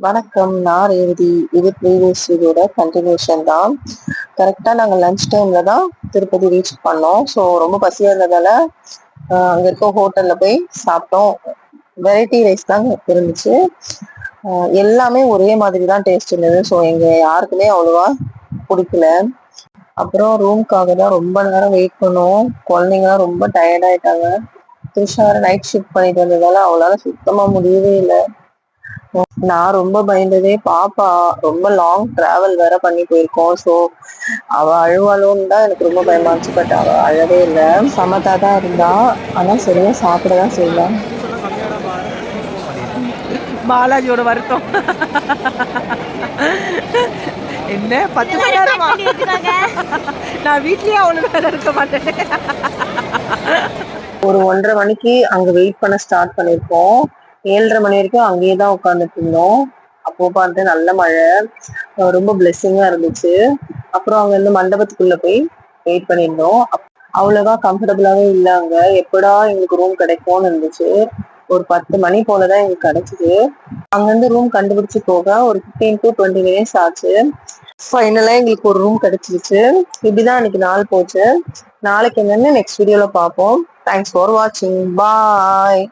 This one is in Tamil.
வணக்கம். நான் ரேவதி. இது ப்ரீவியஸ் வீடியோட கண்டினியூஷன் தான். கரெக்டாக நாங்கள் லன்ச் டைமில் தான் திருப்பதி ரீச் பண்ணோம். ஸோ ரொம்ப பசியாக இருந்ததால் அங்கே இருக்க ஹோட்டலில் போய் சாப்பிட்டோம். வெரைட்டி ரைஸ் தான் இருந்துச்சு. எல்லாமே ஒரே மாதிரி தான் டேஸ்ட் இருந்தது. ஸோ எங்கள் யாருக்குமே அவ்வளோவா பிடிக்கல. அப்புறம் ரூம்க்காக தான் ரொம்ப நேரம் வெயிட் பண்ணோம். குழந்தைங்களாம் ரொம்ப டயர்டாயிட்டாங்க. த்ரிஷா நைட் ஷிஃப்ட் பண்ணிட்டு வந்ததால அவளால சுத்தமாக முடியவே இல்லை. நான் ரொம்ப பயந்ததே பாப்பா ரொம்ப லாங் டிராவல் வேற பண்ணி போயிருக்கோம். ஸோ அவ அழுவாளோன்னு தான் எனக்கு ரொம்ப பயமா இருந்துச்சு. பட் அவ அழவே இல்லை, சமத்தா தான் இருந்தா. ஆனா சரியா சாப்பிடதான் செய்யலாம். பாலாஜியோட வருத்தம் என்ன 10 மணி நேரமா நான் வீட்லயே அவ்வளவு நேரம் இருக்க மாட்டேன். ஒரு 1:30 மணிக்கு அங்க வெயிட் பண்ண ஸ்டார்ட் பண்ணிருக்கோம். 7:30 மணி வரைக்கும் அங்கேயே தான் உட்காந்துட்டு இருந்தோம். அப்போ பார்த்து நல்ல மழை, ரொம்ப பிளெஸ்ஸிங்கா இருந்துச்சு. அப்புறம் அங்க இருந்து மண்டபத்துக்குள்ள போய் வெயிட் பண்ணியிருந்தோம். அவ்வளவா கம்ஃபர்டபுளாவே இல்லை. அங்க எப்படா எங்களுக்கு ரூம் கிடைக்கும்னு இருந்துச்சு. ஒரு 10 மணி போலதான் எங்களுக்கு கிடைச்சிது. அங்கிருந்து ரூம் கண்டுபிடிச்சு போக ஒரு 15 to 20 மினிட்ஸ் ஆச்சு. ஃபைனலா எங்களுக்கு ஒரு ரூம் கிடைச்சிருச்சு. இப்படிதான் இன்னைக்கு நாள் போச்சு. நாளைக்கு என்னன்னு நெக்ஸ்ட் வீடியோல பார்ப்போம். தேங்க்ஸ் ஃபார் வாட்சிங். பாய்.